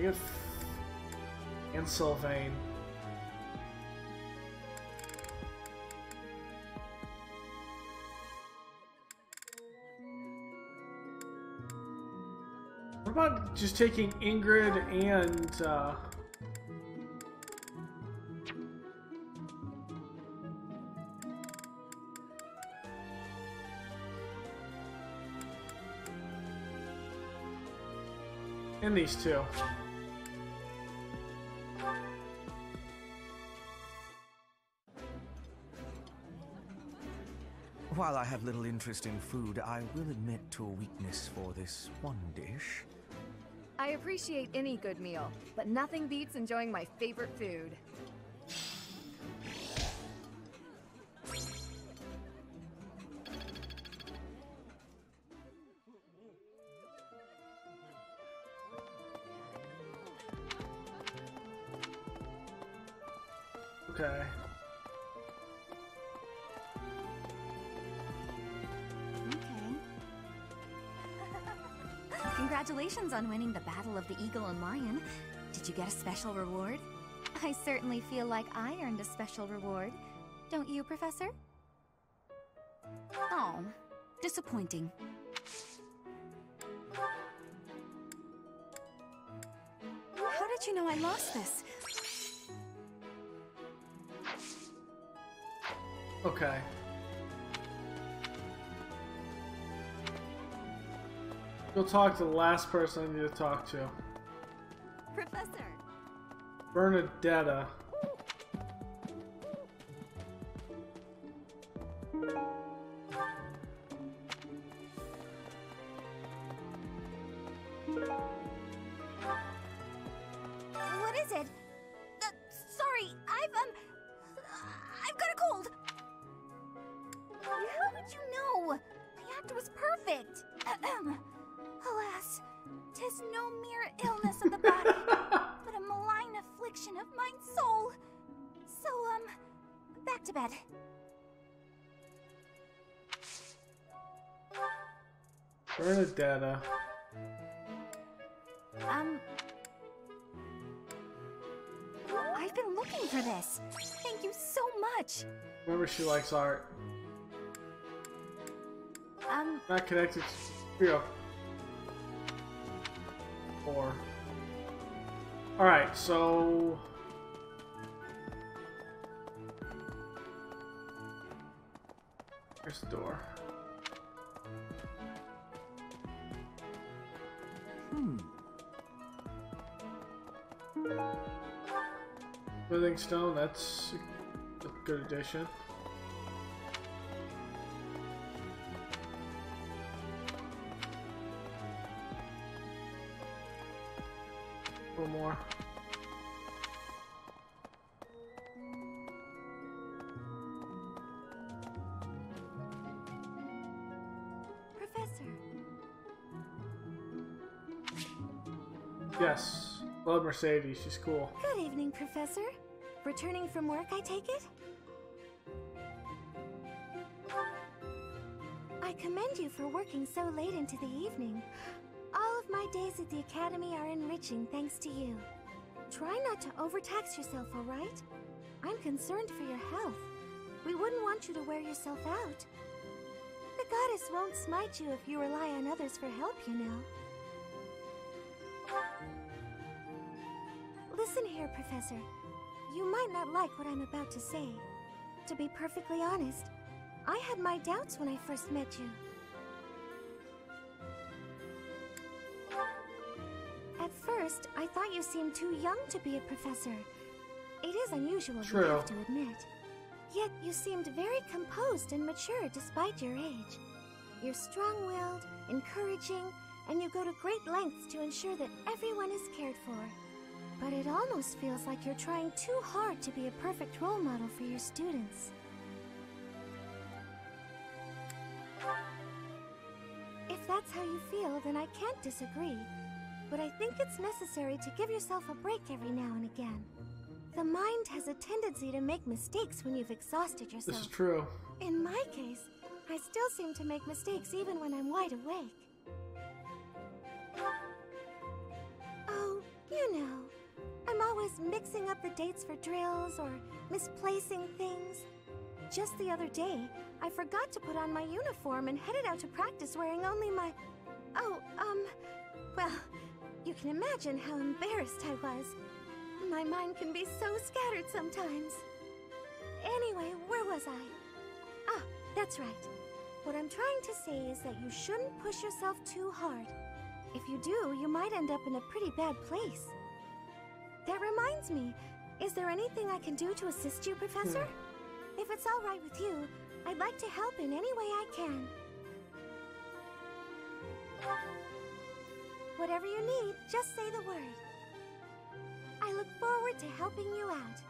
get and Sylvain. What about just taking Ingrid and these two? While I have little interest in food, I will admit to a weakness for this one dish. I appreciate any good meal, but nothing beats enjoying my favorite food. Okay. Congratulations on winning the Battle of the Eagle and Lion. Did you get a special reward? I certainly feel like I earned a special reward. Don't you, Professor? Oh, disappointing. How did you know I lost this? Okay. Go talk to the last person I need to talk to. Professor! Bernadetta. What is it? Sorry, I've got a cold. How would you know? My act was perfect. Alas, 'tis no mere illness of the body, but a malign affliction of mine soul. So, back to bed. Bernadetta. I've been looking for this. Thank you so much. Remember, she likes art. Not connected. Here we go. 4. Alright, so... Here's the door. Smithing stone, that's a good addition. A little more. Professor. Yes. Love Mercedes, she's cool. Good evening, Professor. Returning from work, I take it? I commend you for working so late into the evening. All of my days at the Academy are enriching thanks to you. Try not to overtax yourself, all right? I'm concerned for your health. We wouldn't want you to wear yourself out. The goddess won't smite you if you rely on others for help, you know. Listen here, Professor. You might not like what I'm about to say. To be perfectly honest, I had my doubts when I first met you. At first, I thought you seemed too young to be a professor. It is unusual, you have to admit. Yet you seemed very composed and mature despite your age. You're strong-willed, encouraging, and you go to great lengths to ensure that everyone is cared for. But it almost feels like you're trying too hard to be a perfect role model for your students. If that's how you feel, then I can't disagree. But I think it's necessary to give yourself a break every now and again. The mind has a tendency to make mistakes when you've exhausted yourself. This is true. In my case, I still seem to make mistakes even when I'm wide awake. Oh, you always mixing up the dates for drills or misplacing things. Just the other day, I forgot to put on my uniform and headed out to practice wearing only my... well, you can imagine how embarrassed I was. My mind can be so scattered sometimes. Anyway, where was I? Ah, that's right. What I'm trying to say is that you shouldn't push yourself too hard. If you do, you might end up in a pretty bad place. That reminds me, is there anything I can do to assist you, Professor? If it's all right with you, I'd like to help in any way I can. Whatever you need, just say the word. I look forward to helping you out.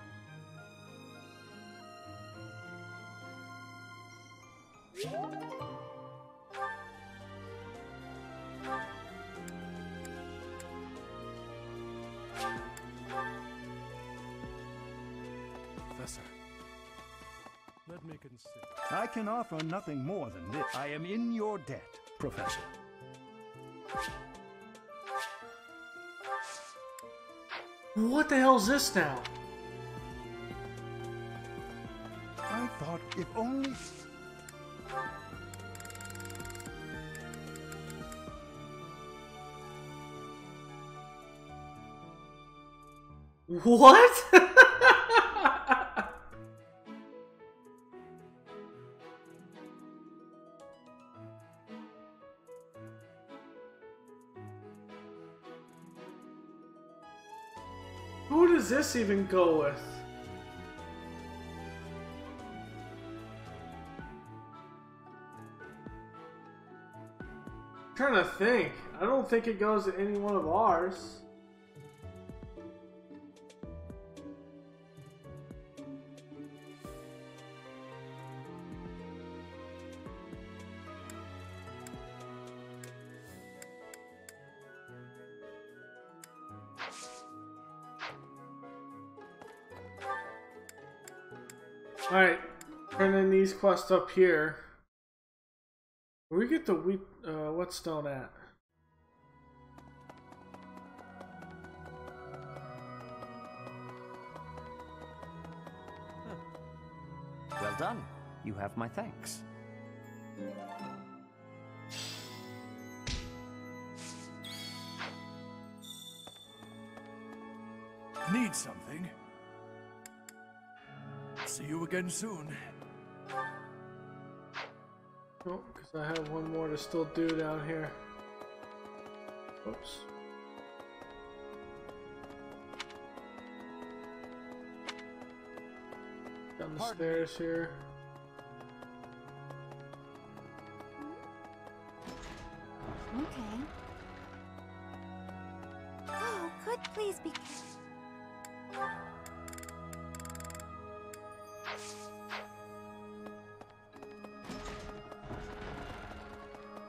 Professor, let me consider. I can offer nothing more than this. I am in your debt, Professor. What the hell's this now? I thought if only... What? Who does this even go with? I'm trying to think. I don't think it goes to any one of ours. Alright, turning these quests up here. Where we get the whetstone at? Well done. You have my thanks. Need something? See you again soon. Oh, because I have one more to still do down here. Oops. Down the stairs here. Okay. Oh, could please be...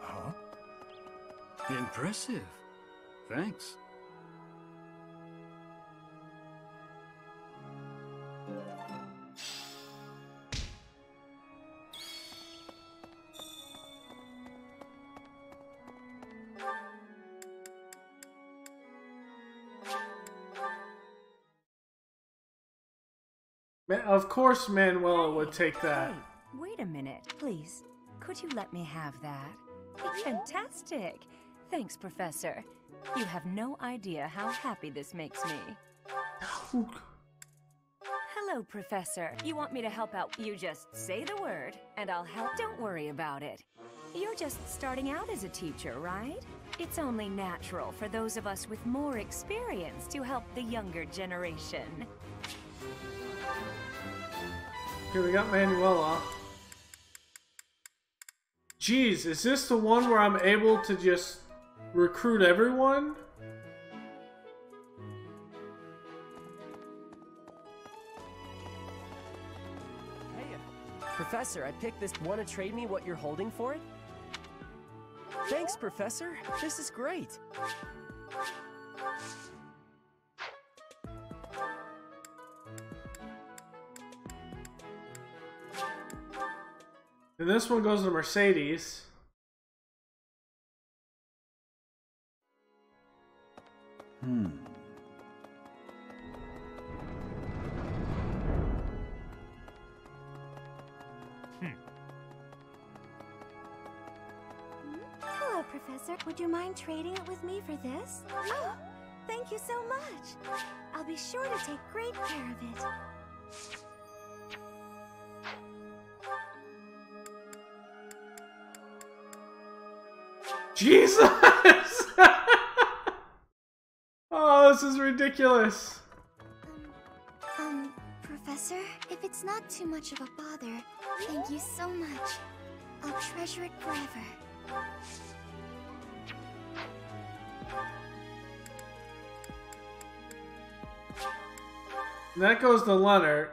Huh? Impressive. Thanks. Of course Manuela would take that. Hey, wait a minute, please. Could you let me have that? It's fantastic. Thanks, Professor. You have no idea how happy this makes me. Hello, Professor. You want me to help out? You just say the word, and I'll help. Don't worry about it. You're just starting out as a teacher, right? It's only natural for those of us with more experience to help the younger generation. Here we got Manuela. Jeez, is this the one where I'm able to just recruit everyone? Hey, Professor, I picked this. Want to trade me what you're holding for it? Thanks, Professor. This is great. And this one goes to Mercedes. Professor. Would you mind trading it with me for this? Oh, thank you so much. I'll be sure to take great care of it. Jesus! Oh, this is ridiculous. Professor, if it's not too much of a bother, thank you so much. I'll treasure it forever. And that goes to Leonard.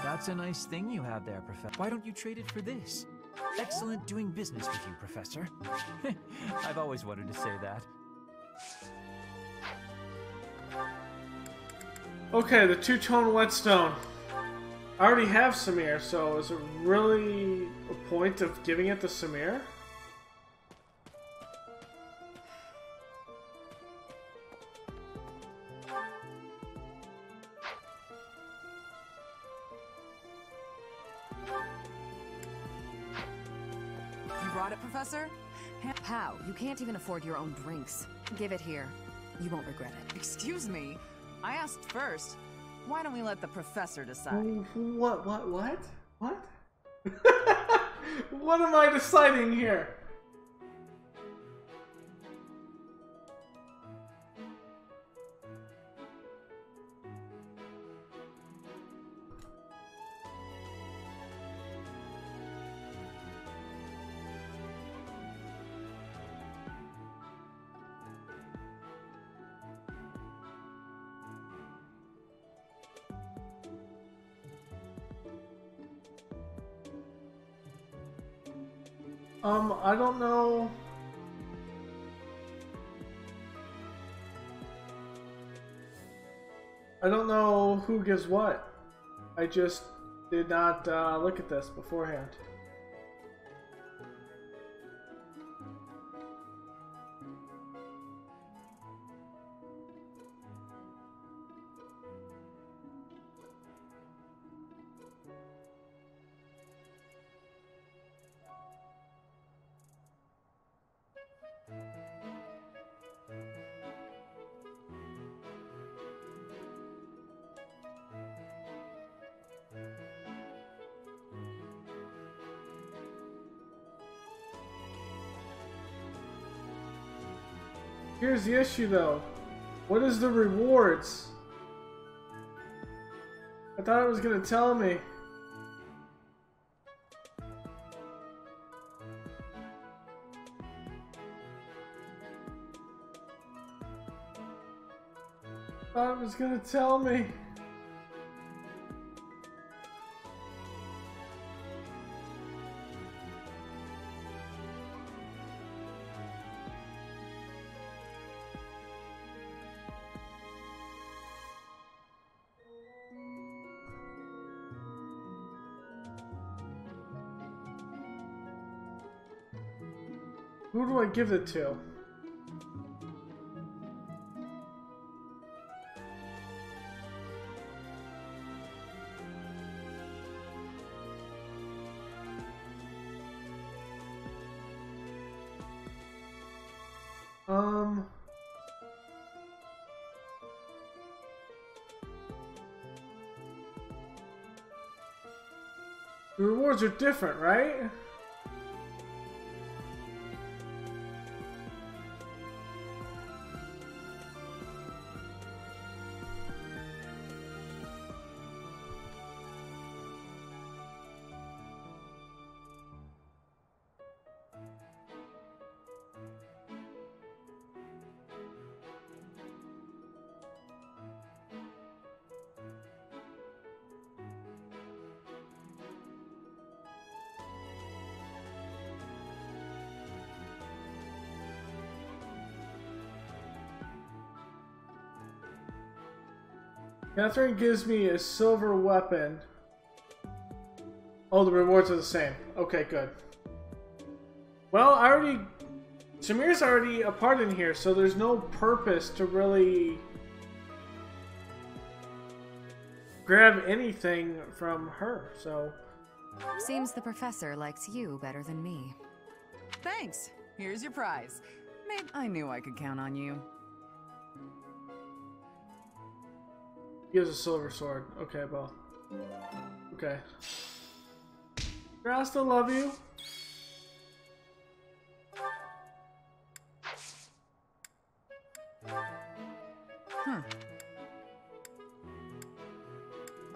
That's a nice thing you have there, Professor. Why don't you trade it for this? Excellent doing business with you, Professor. I've always wanted to say that. Okay, the two-tone whetstone. I already have Samir, so is it really a point of giving it to Samir? You brought it, Professor? How? You can't even afford your own drinks. Give it here. You won't regret it. Excuse me? I asked first. Why don't we let the professor decide? What? What am I deciding here? I don't know. I don't know who gives what. I just did not look at this beforehand. Here's the issue though. What is the rewards? I thought it was gonna tell me. I thought it was gonna tell me. Who do I give it to? The rewards are different, right? Catherine gives me a silver weapon. Oh, the rewards are the same. Okay, good. Well, Samir's already a part in here, so there's no purpose to really grab anything from her, so Seems the professor likes you better than me. Thanks. Here's your prize. Maybe I knew I could count on you. He has a silver sword. Okay, well. Okay. I still love you. Huh.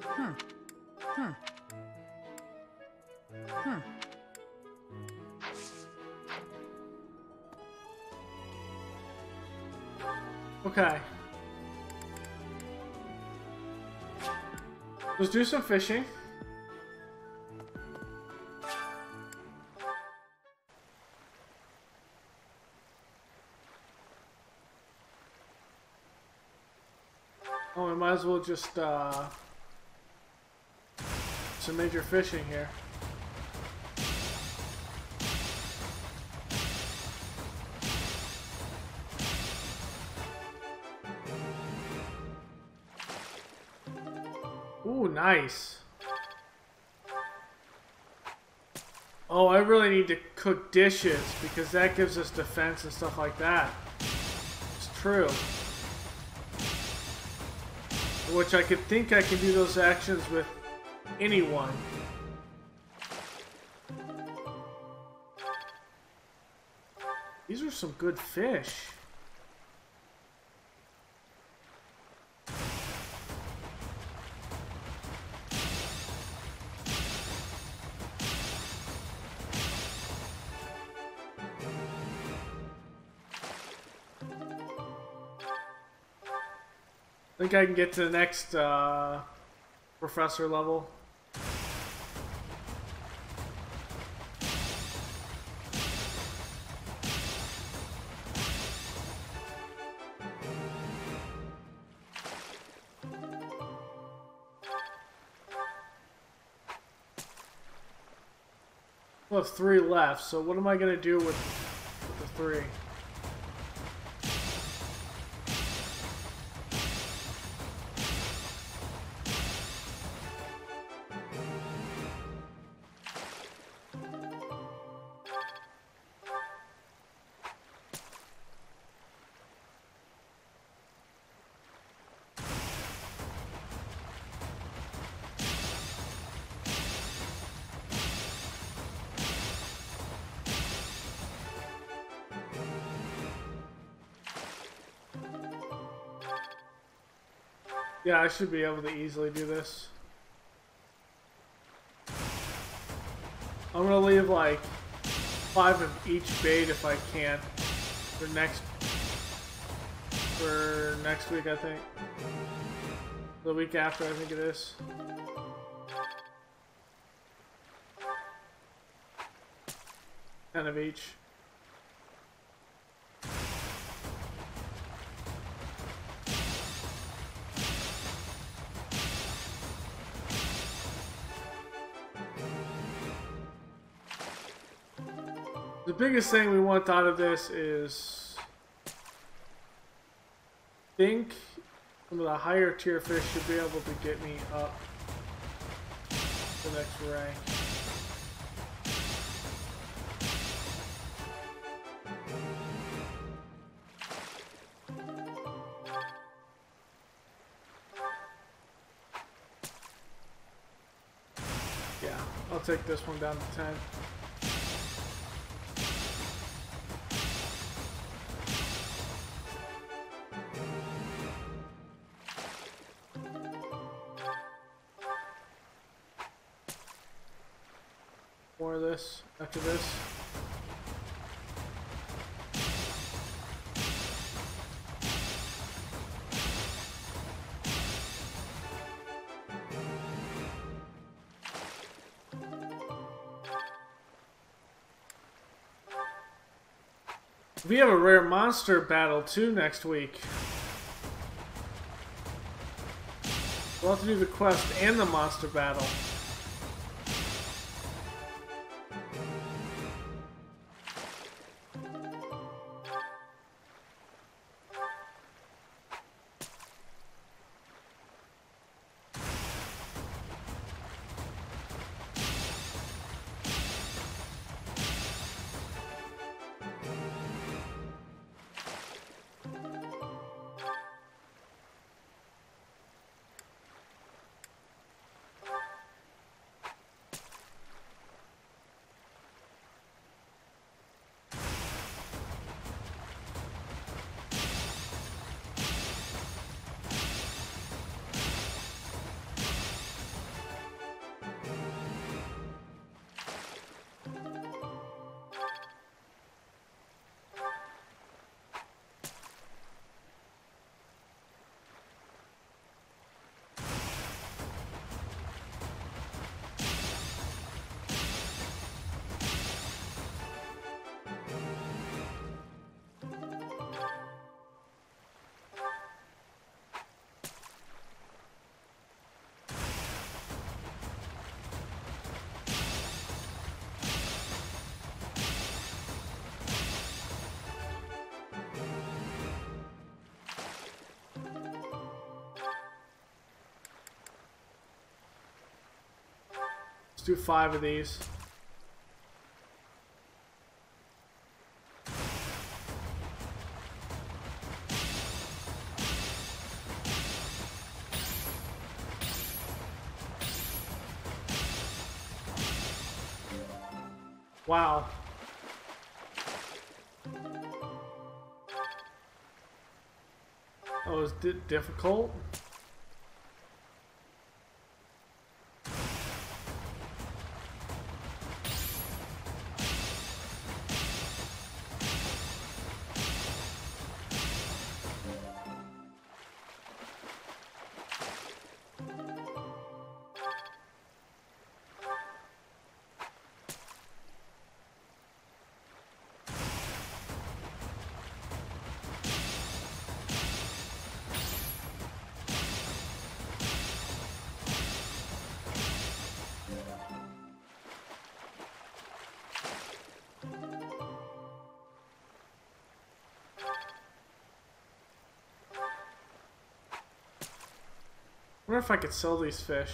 Huh. Huh. Huh. Okay. Let's do some fishing. Oh, we might as well just some major fishing here. Ooh, nice. Oh, I really need to cook dishes because that gives us defense and stuff like that. It's true. Which I could think I can do those actions with anyone. These are some good fish. I think I can get to the next professor level. We'll have 3 left, so what am I going to do with the 3? Yeah, I should be able to easily do this. I'm gonna leave like 5 of each bait if I can for next week, I think. The week after, I think it is. Ten of each. The biggest thing we want out of this is, I think some of the higher tier fish should be able to get me up the next rank. Yeah, I'll take this one down to 10. More of this after this. We have a rare monster battle too next week. We'll have to do the quest and the monster battle. do 5 of these. Wow. That was difficult. I wonder if I could sell these fish.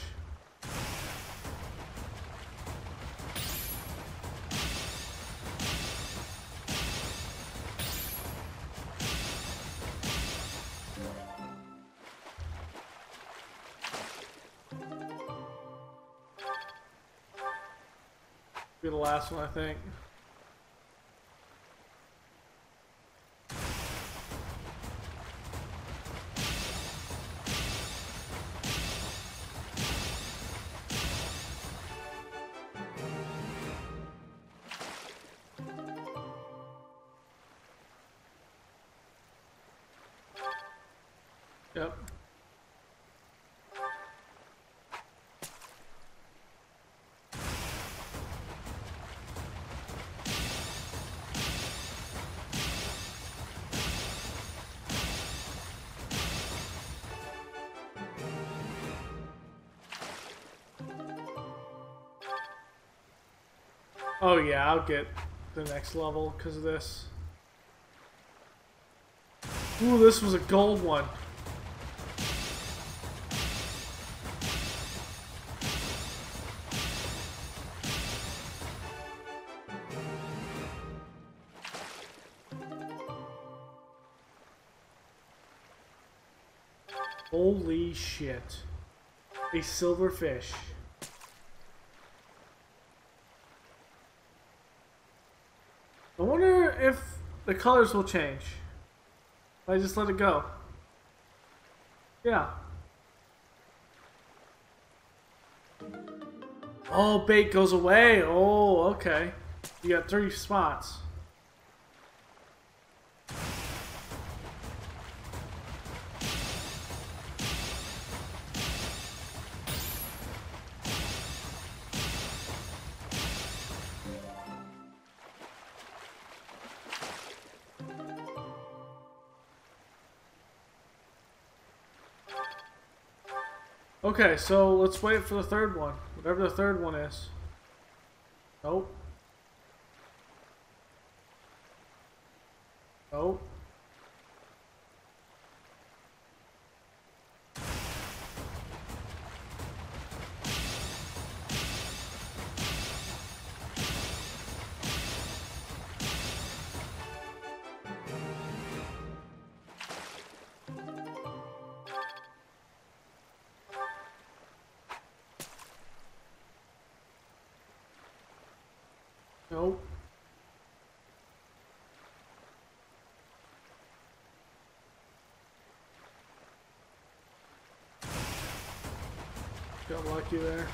Be the last one, I think. Yep. Oh yeah, I'll get the next level because of this. Ooh, this was a gold one. Holy shit. A silver fish. I wonder if the colors will change. If I just let it go. Yeah. Oh, bait goes away. Oh, okay. You got 3 spots. Okay, so let's wait for the third one. Whatever the third one is. Nope. Nope. Nope. Got lucky there.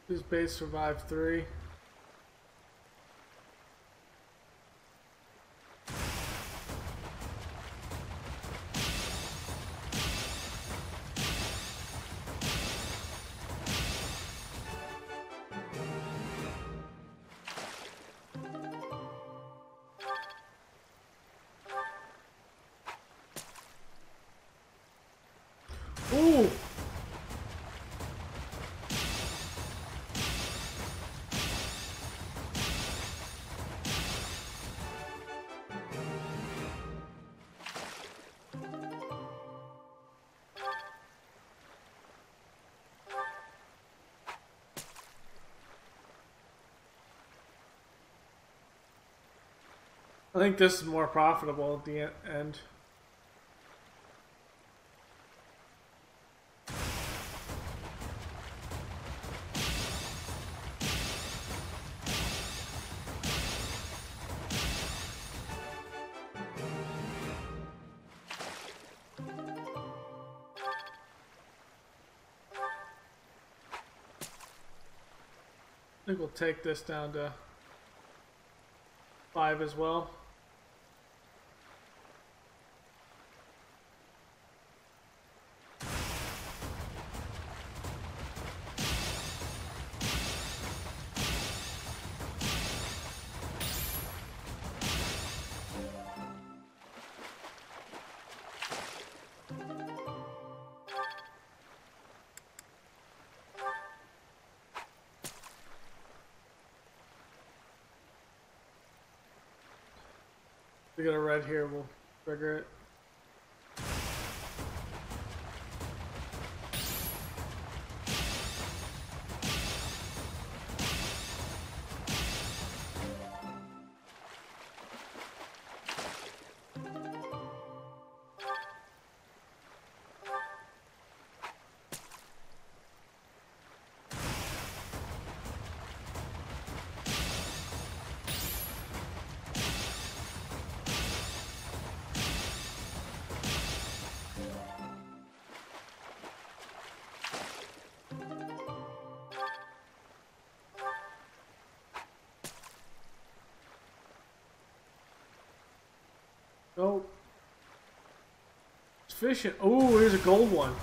This base survived 3. Ooh! I think this is more profitable at the end. I think we'll take this down to 5 as well. We got a red here, we'll trigger it. Oh. It's fishing. Oh, here's a gold one.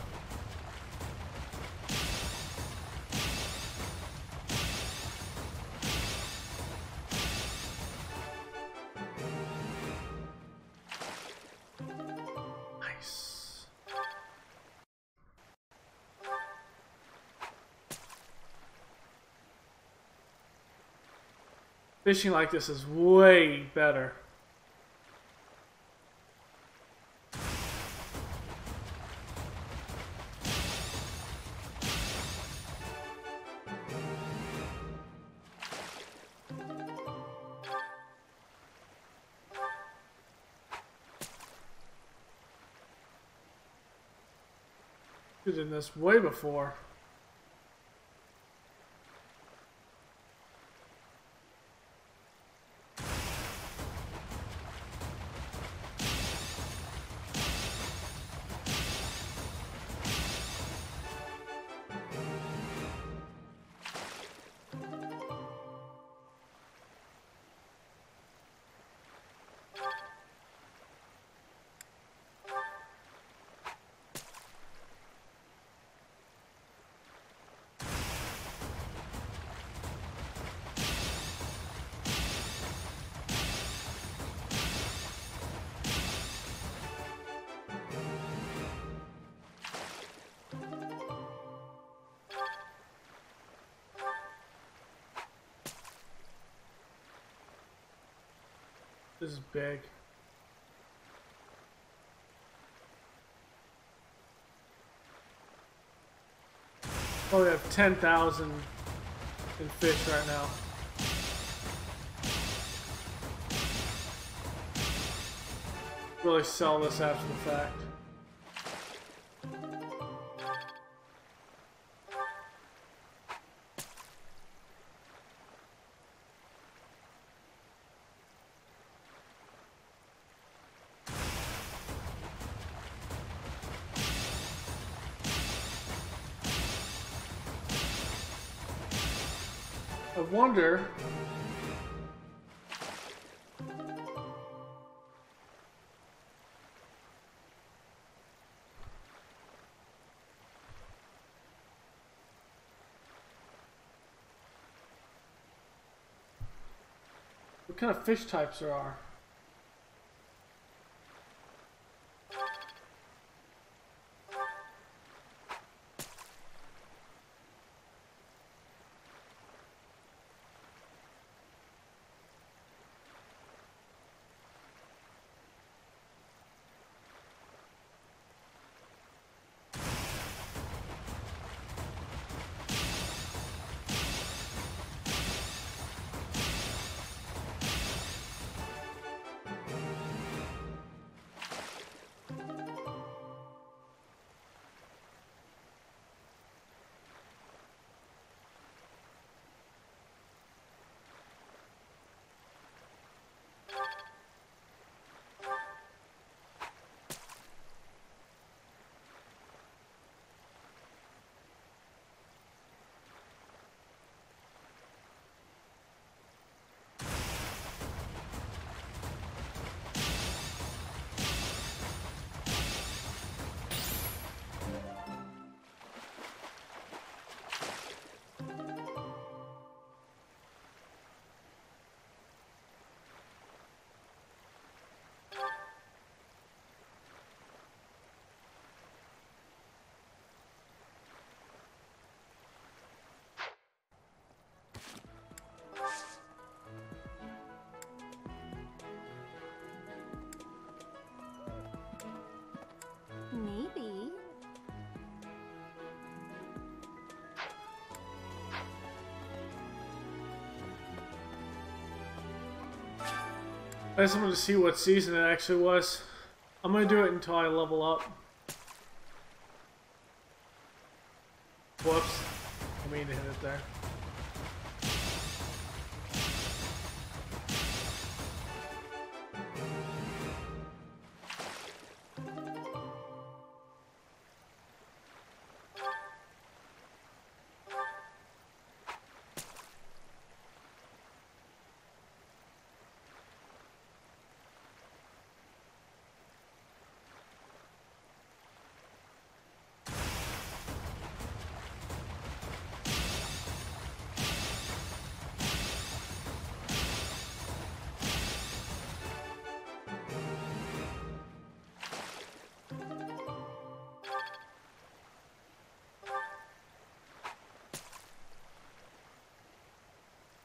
Nice. Fishing like this is way better. In this way before. This is big. Oh, we have 10,000 in fish right now. Really sell this after the fact. wonder. What kind of fish types there are? Maybe. I just wanted to see what season it actually was. I'm gonna do it until I level up. Whoops. I mean to hit it there.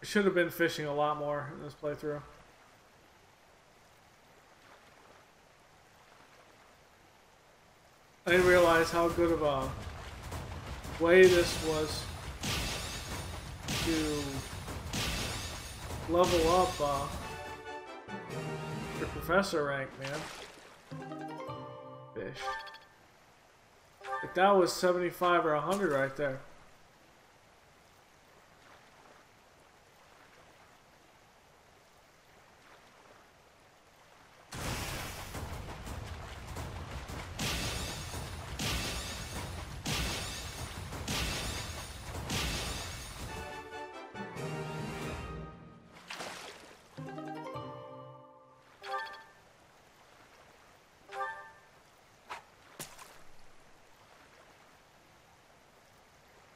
I should have been fishing a lot more in this playthrough. I didn't realize how good of a way this was to level up your professor rank, man. Fish. Like that was 75 or 100 right there.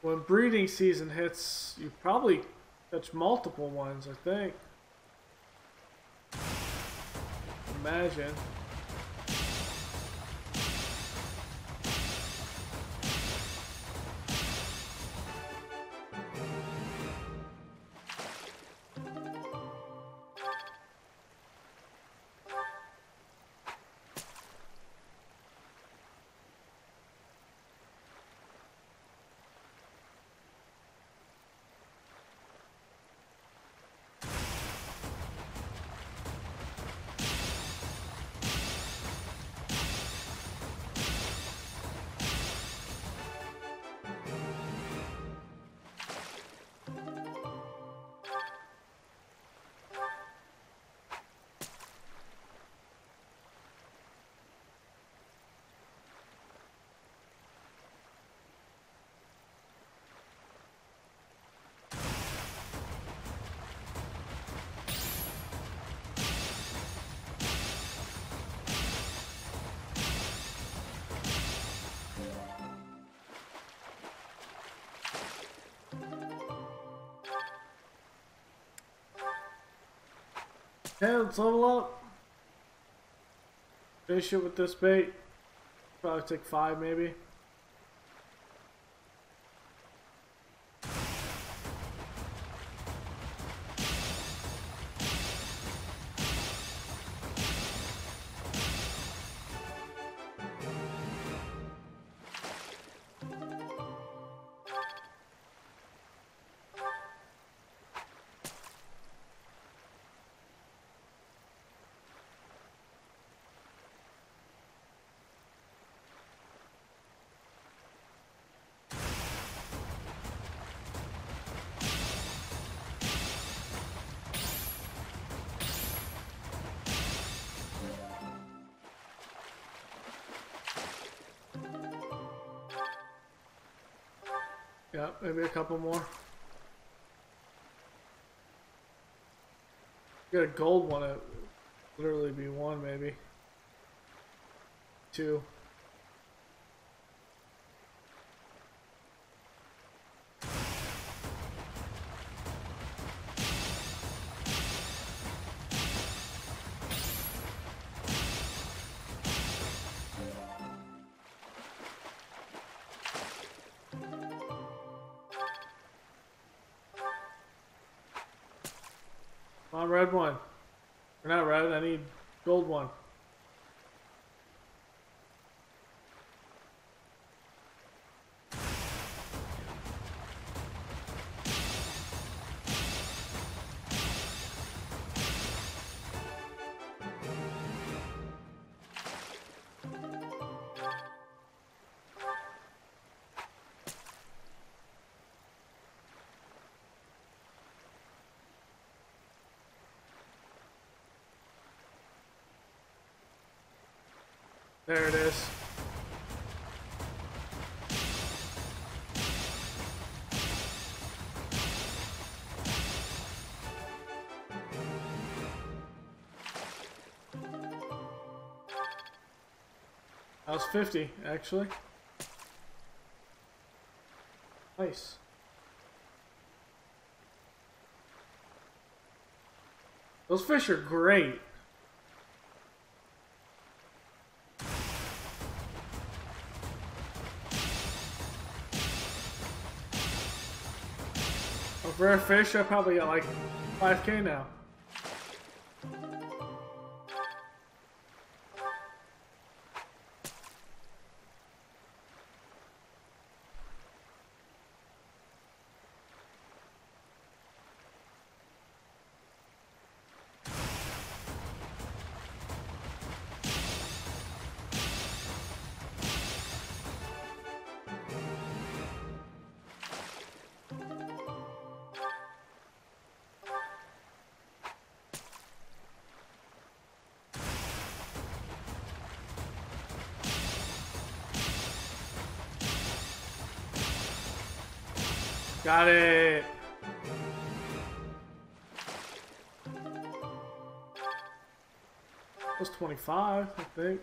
When breeding season hits, you probably catch multiple ones, I think. Imagine. Okay, let's level up. Finish it with this bait. Probably take 5 maybe. Yeah, maybe a couple more. Get a gold one, it would literally be 1 maybe. 2. Come on, red one. Or not red, I need gold one. There it is. That was 50, actually. Nice. Those fish are great. Rare fish, I probably got like 5K now. Got it. That was 25, I think.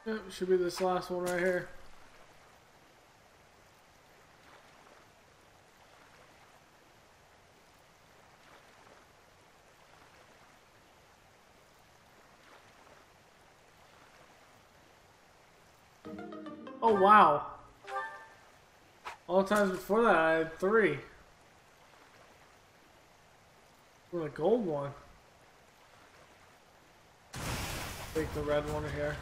Yep, should be this last one right here. Oh wow. All the times before that I had 3. With a gold one. Take the red one here.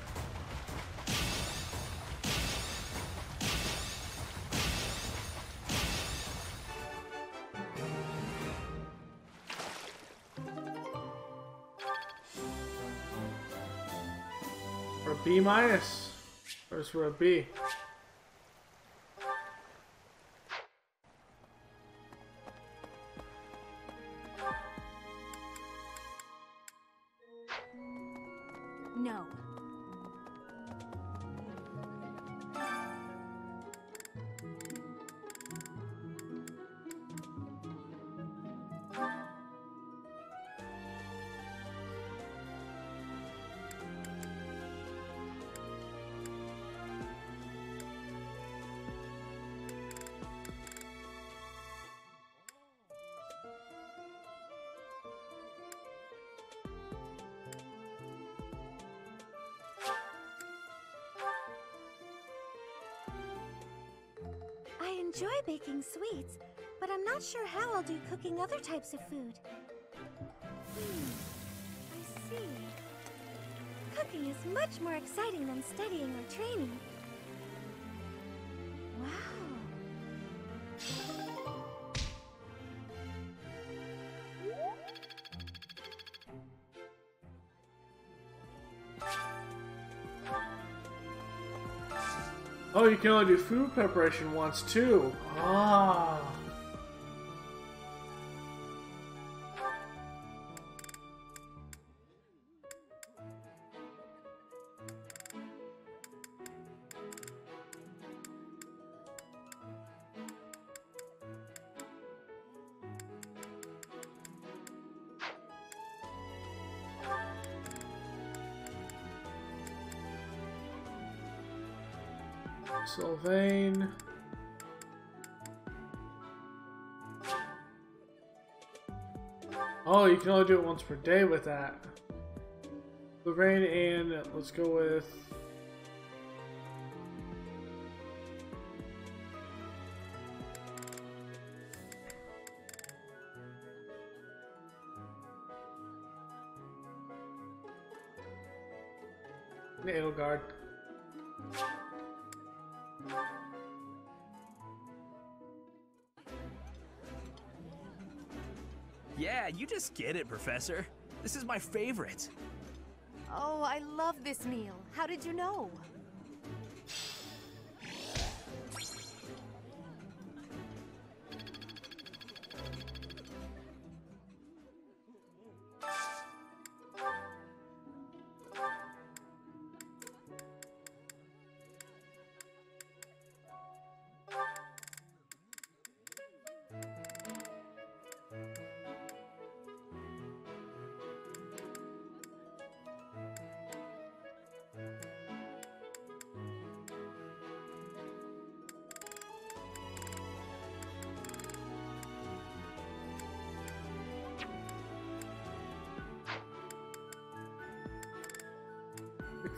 B minus. First for a B. No. I enjoy baking sweets, but I'm not sure how I'll do cooking other types of food. I see. Cooking is much more exciting than studying or training. Wow. Oh, you can only do food preparation once too. Ah. Sylvain. Oh, you can only do it once per day with that. Lorraine and let's go with Edelgard. Yeah, you just get it, Professor. This is my favorite. Oh, I love this meal. How did you know?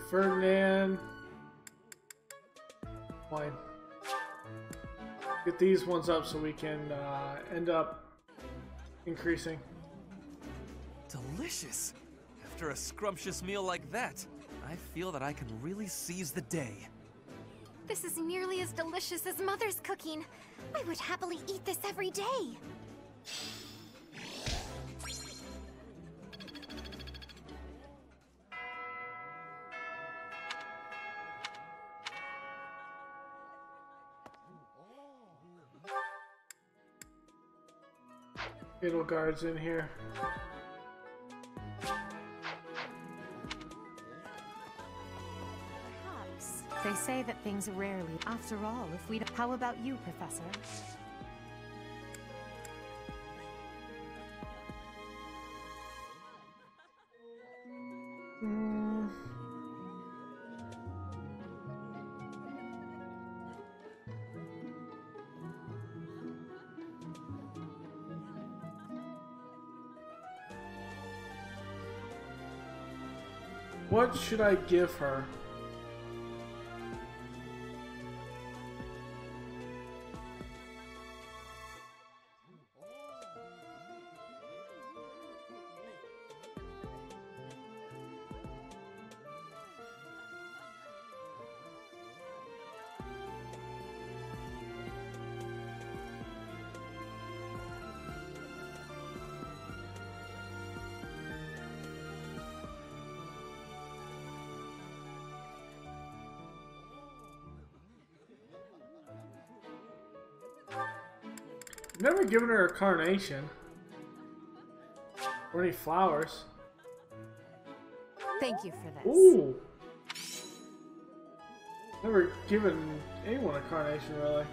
Ferdinand. Fine. Get these ones up so we can end up increasing. Delicious. After a scrumptious meal like that, I feel that I can really seize the day. This is nearly as delicious as Mother's cooking. I would happily eat this every day. Edelgard's in here. Perhaps. They say that things rarely. After all, if we don't... How about you, Professor? What should I give her? Never given her a carnation. Or any flowers. Thank you for this. Ooh! Never given anyone a carnation, really.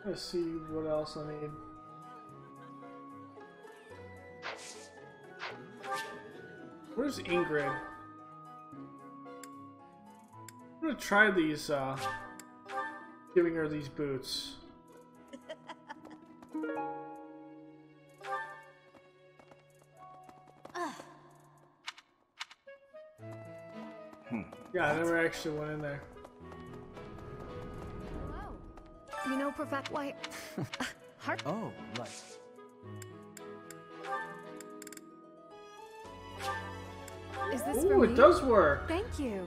Let's see what else I need. Where's Ingrid? I'm gonna try these, giving her these boots. Yeah, I never actually went in there. You know, Professor, why... Oh, right. Is this Ooh, for me? it does work. Thank you.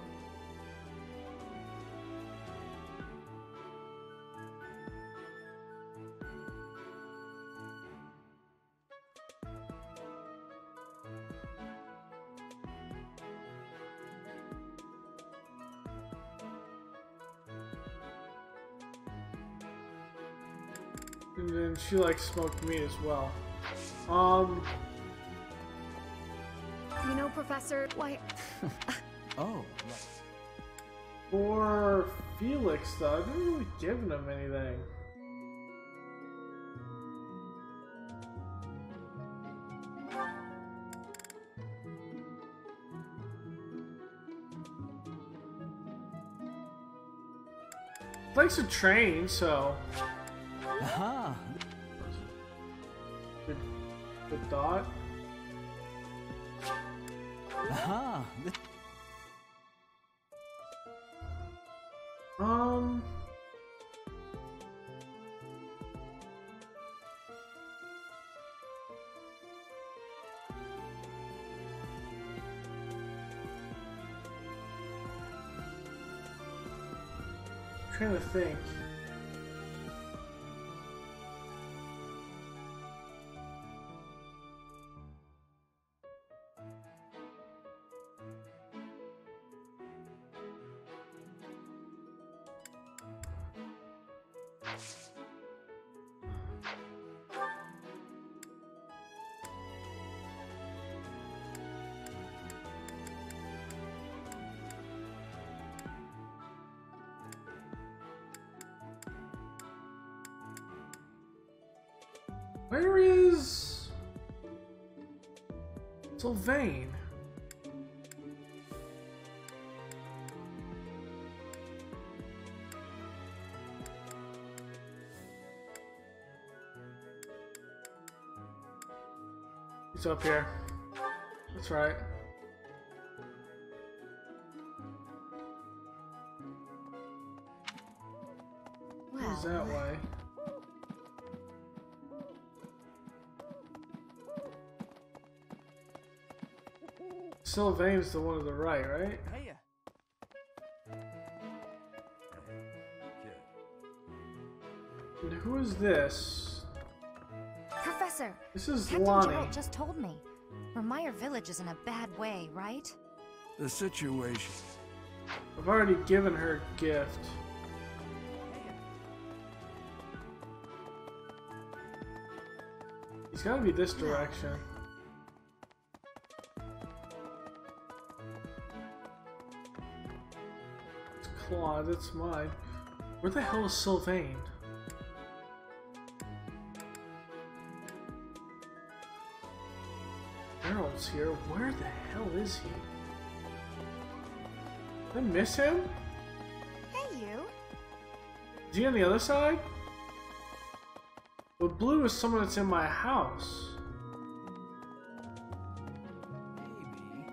And then she likes smoked meat as well. You know, Professor, why... Oh, right. For Felix, though, I've never really given him anything. He likes to train, so... Aha! Good thought. Aha! I'm trying to think. Where is Sylvain? He's up here. That's right. He's that way. Sylvain's the one to the right, right? Hey. And who is this? Professor, This is Captain Lonnie. Gerald just told me. Remire Village is in a bad way, right? The situation. I've already given her a gift. He's gotta be this direction. It's Claude, it's mine. Where the hell is Sylvain? Gerald's here. Where the hell is he? Did I miss him? Hey, you. Is he on the other side? But blue is someone that's in my house. Maybe.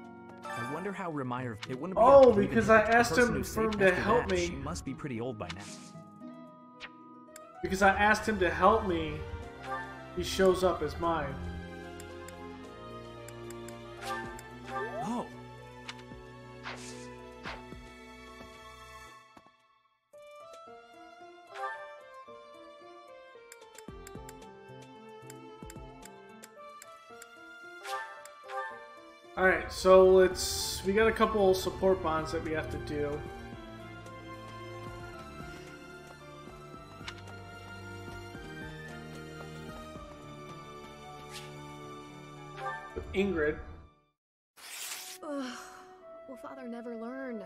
I wonder how Remire. It wouldn't be Oh, up to because even I if the asked person him who for him saved to after help that, me. She must be pretty old by now. Because I asked him to help me, he shows up as mine. Alright, so we got a couple support bonds that we have to do. With Ingrid. Ugh, will Father never learn?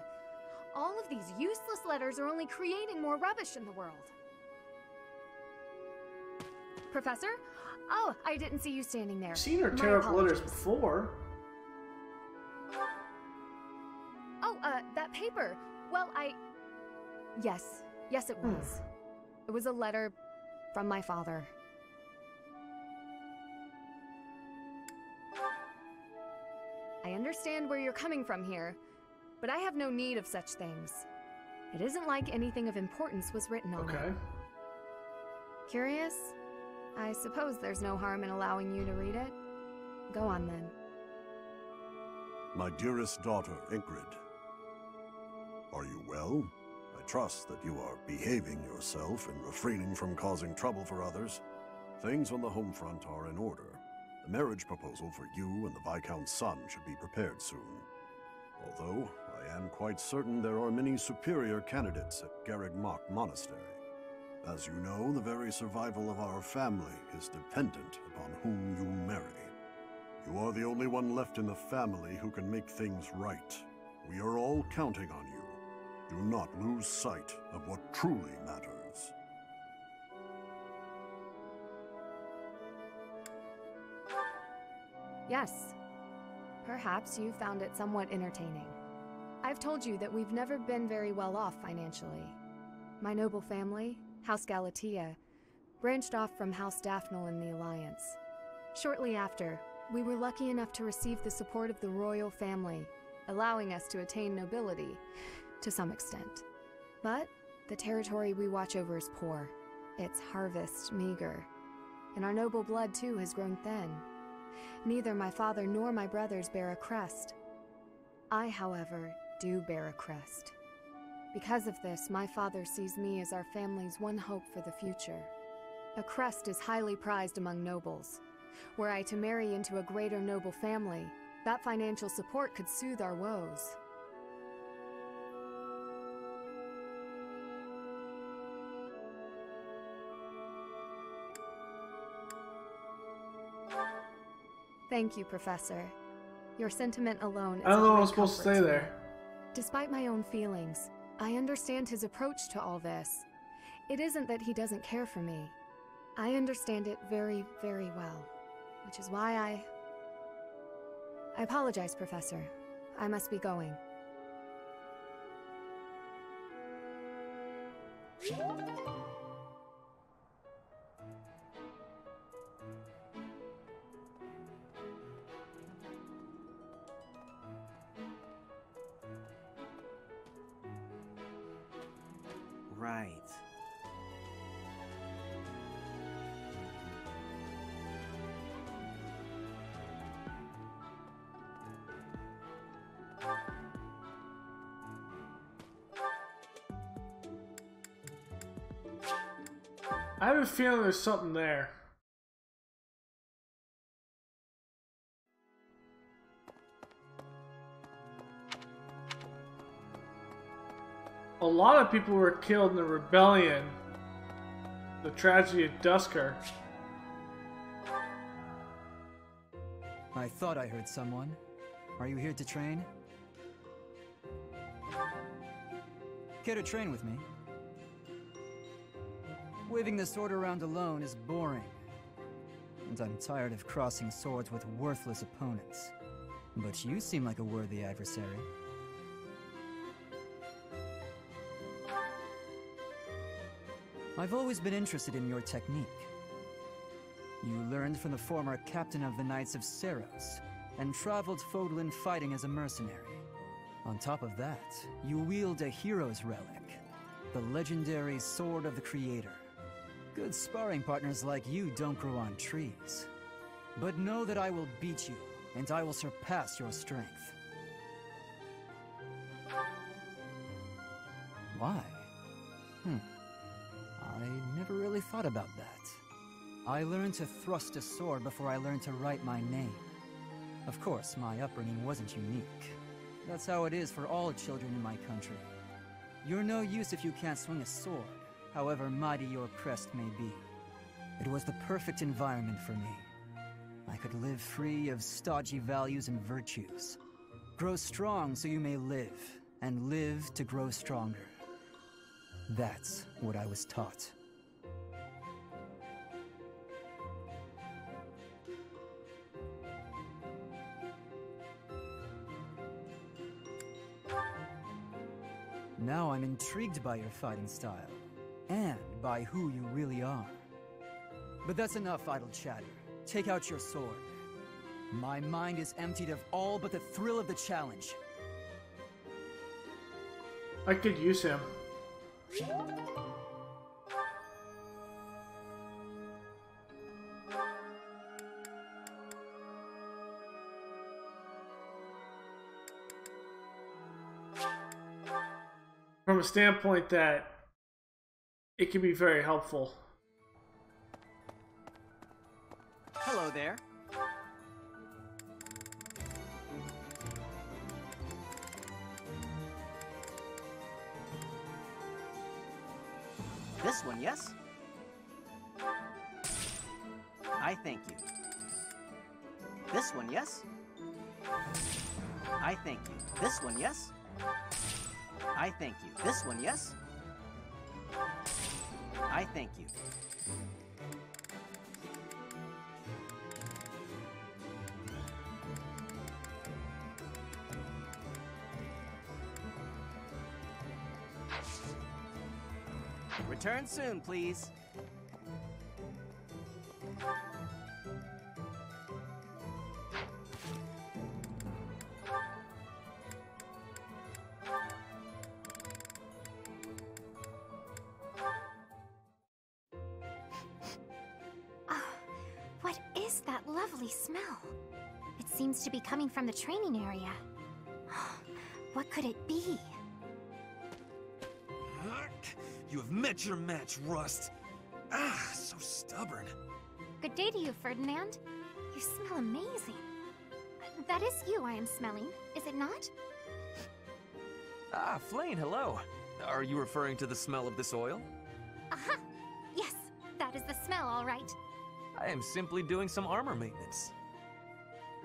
All of these useless letters are only creating more rubbish in the world. Professor? Oh, I didn't see you standing there. I've seen her tear up letters before. Oh, that paper. Well, Yes, it was. It was a letter from my father. I understand where you're coming from here, but I have no need of such things. It isn't like anything of importance was written on it. Curious? I suppose there's no harm in allowing you to read it. Go on, then. My dearest daughter, Ingrid. Are you well? I trust that you are behaving yourself and refraining from causing trouble for others. Things on the home front are in order. The marriage proposal for you and the Viscount's son should be prepared soon. Although, I am quite certain there are many superior candidates at Garreg-Mach Monastery. As you know, the very survival of our family is dependent upon whom you marry. You are the only one left in the family who can make things right. We are all counting on you. Do not lose sight of what truly matters. Yes. Perhaps you found it somewhat entertaining. I've told you that we've never been very well off financially. My noble family, House Galatea, branched off from House Daphne in the Alliance. Shortly after, we were lucky enough to receive the support of the royal family, allowing us to attain nobility, to some extent. But the territory we watch over is poor, its harvest meager, and our noble blood too has grown thin. Neither my father nor my brothers bear a crest. I, however, do bear a crest. Because of this, my father sees me as our family's one hope for the future. A crest is highly prized among nobles. Were I to marry into a greater noble family, that financial support could soothe our woes. Thank you, Professor. Your sentiment alone is I don't know if I'm supposed to stay there. Despite my own feelings, I understand his approach to all this. It isn't that he doesn't care for me. I understand it very, very well, which is why I apologize, Professor. I must be going. Right. I have a feeling there's something there. A lot of people were killed in the rebellion. The tragedy of Dusker. I thought I heard someone. Are you here to train? Care to train with me? Waving the sword around alone is boring. And I'm tired of crossing swords with worthless opponents. But you seem like a worthy adversary. I've always been interested in your technique. You learned from the former captain of the Knights of Seiros, and traveled Fodlan fighting as a mercenary. On top of that, you wield a hero's relic, the legendary Sword of the Creator. Good sparring partners like you don't grow on trees. But know that I will beat you, and I will surpass your strength. Why? I never really thought about that. I learned to thrust a sword before I learned to write my name. Of course, my upbringing wasn't unique. That's how it is for all children in my country. You're no use if you can't swing a sword, however mighty your crest may be. It was the perfect environment for me. I could live free of stodgy values and virtues. Grow strong so you may live, and live to grow stronger. That's what I was taught. Now I'm intrigued by your fighting style, and by who you really are. But that's enough idle chatter. Take out your sword. My mind is emptied of all but the thrill of the challenge. I could use him. From a standpoint that it can be very helpful. Hello there. This one, yes? I thank you. This one, yes? I thank you. This one, yes? I thank you. This one, yes? I thank you. Return soon, please. What is that lovely smell? It seems to be coming from the training area. What could it be? You have met your match, Rust. Ah, so stubborn. Good day to you, Ferdinand. You smell amazing. That is you I am smelling, is it not? Ah, Flane, hello. Are you referring to the smell of this oil? Aha! Yes, that is the smell, all right. I am simply doing some armor maintenance.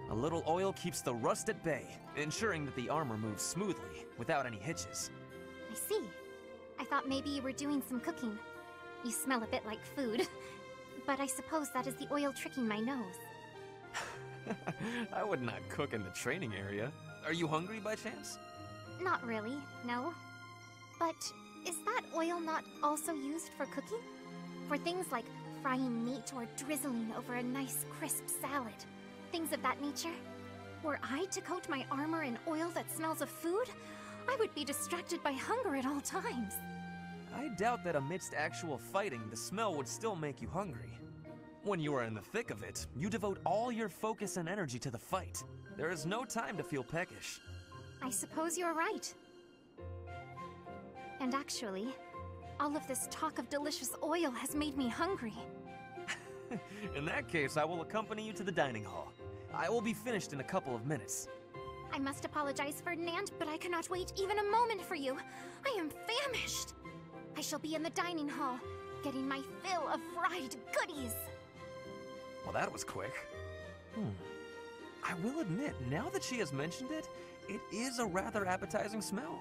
A little oil keeps the rust at bay, ensuring that the armor moves smoothly, without any hitches. I see. I thought maybe you were doing some cooking. You smell a bit like food. But I suppose that is the oil tricking my nose. I would not cook in the training area. Are you hungry by chance? Not really, no. But is that oil not also used for cooking? For things like frying meat or drizzling over a nice crisp salad? Things of that nature? Were I to coat my armor in oil that smells of food, I would be distracted by hunger at all times. I doubt that amidst actual fighting, the smell would still make you hungry. When you are in the thick of it, you devote all your focus and energy to the fight. There is no time to feel peckish. I suppose you're right. And actually, all of this talk of delicious oil has made me hungry. In that case, I will accompany you to the dining hall. I will be finished in a couple of minutes. I must apologize, Ferdinand, but I cannot wait even a moment for you. I am famished. I shall be in the dining hall, getting my fill of fried goodies. Well, that was quick. I will admit, now that she has mentioned it, it is a rather appetizing smell.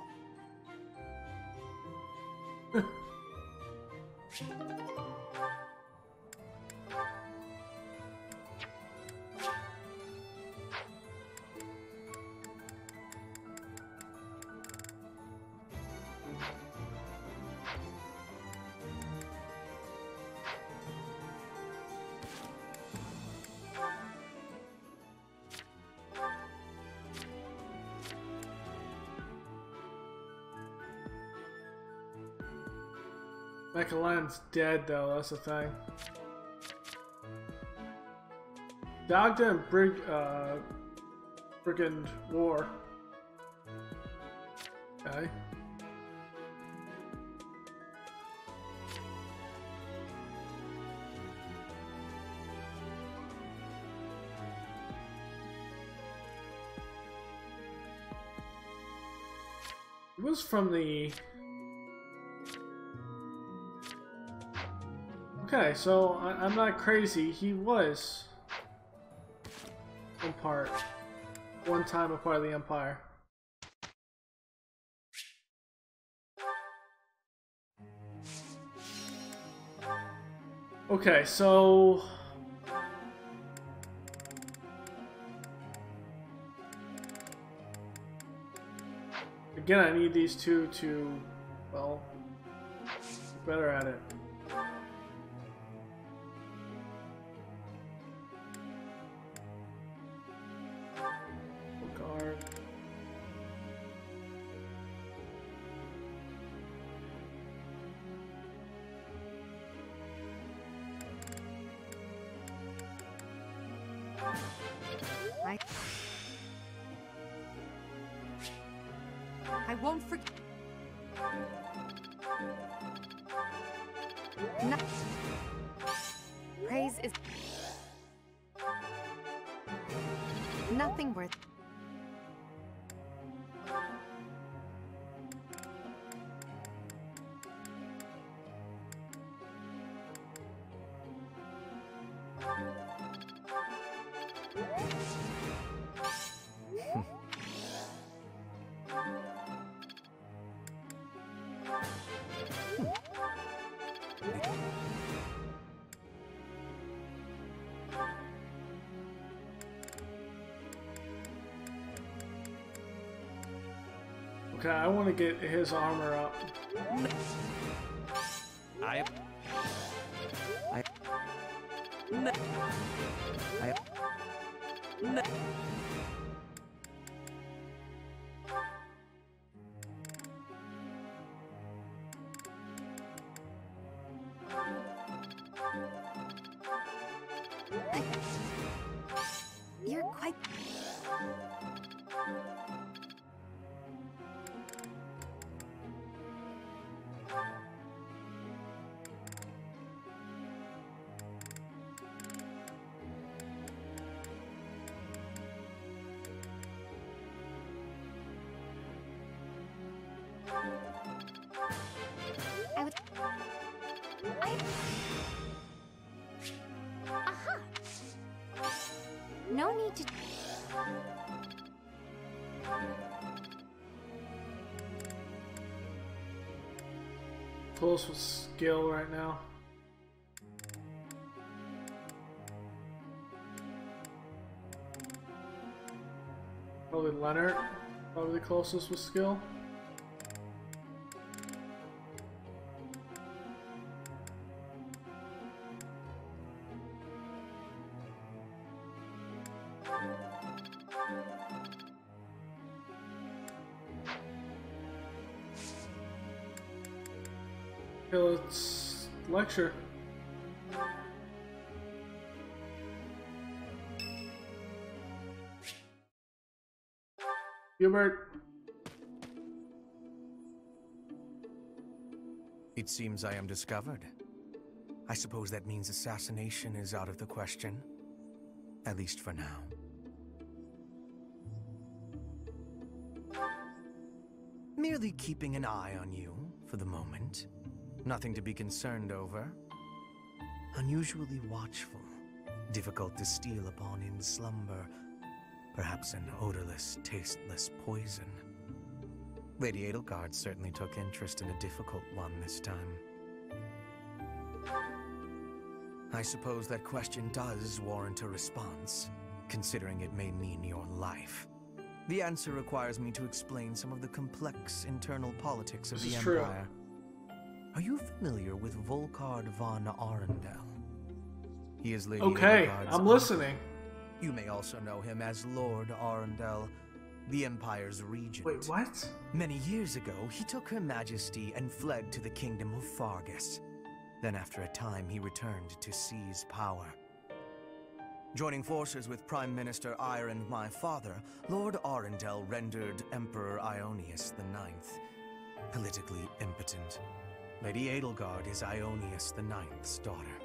Michaelan's dead, though, that's the thing. Dagda and Brigand War. Okay. It was from the... Okay, so I'm not crazy. He was one time a part of the Empire. Okay, so... Again, I need these two to, well, get better at it. Guard. I won't forget. No. Praise is nothing worth. Okay, I want to get his armor up. You're quite... Aha! No need to... Close with skill right now. Probably Leonard. Probably the closest with skill. Okay, let's lecture. Hubert. It seems I am discovered. I suppose that means assassination is out of the question. At least for now. Merely keeping an eye on you for the moment. Nothing to be concerned over. Unusually watchful. Difficult to steal upon in slumber. Perhaps an odorless, tasteless poison. Lady Edelgard certainly took interest in a difficult one this time. I suppose that question does warrant a response, considering it may mean your life. The answer requires me to explain some of the complex internal politics of the Empire. Are you familiar with Volkard von Arundel? He is Lady Edelgard's I'm listening. You may also know him as Lord Arundel, the Empire's regent. Wait, what? Many years ago, he took Her Majesty and fled to the kingdom of Fargus. Then after a time, he returned to seize power. Joining forces with Prime Minister Eir and my father, Lord Arundel rendered Emperor Ionius IX politically impotent. Lady Edelgard is Ionius IX's daughter.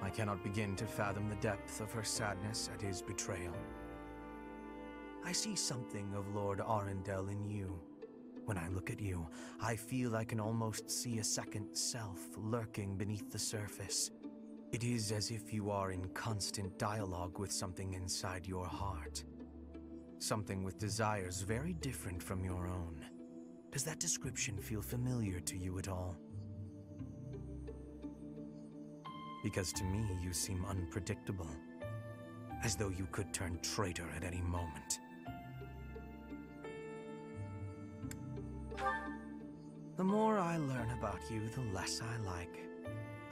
I cannot begin to fathom the depth of her sadness at his betrayal. I see something of Lord Arundel in you. When I look at you, I feel I can almost see a second self lurking beneath the surface. It is as if you are in constant dialogue with something inside your heart. Something with desires very different from your own. Does that description feel familiar to you at all? Because to me, you seem unpredictable. As though you could turn traitor at any moment. The more I learn about you, the less I like.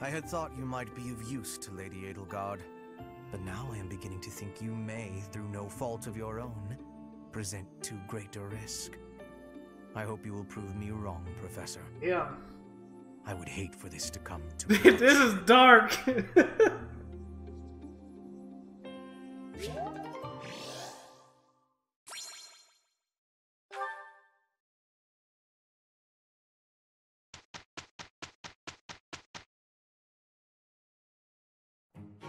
I had thought you might be of use to Lady Edelgard, but now I am beginning to think you may, through no fault of your own, present too great a risk. I hope you will prove me wrong, Professor. Yeah. I would hate for this to come to This is dark.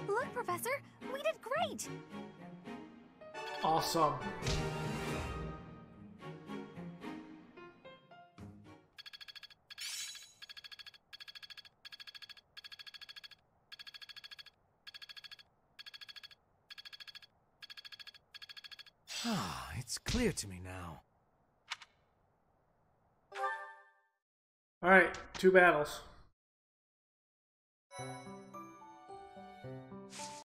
Look, Professor, we did great. Awesome. Ah, it's clear to me now. Alright, 2 battles.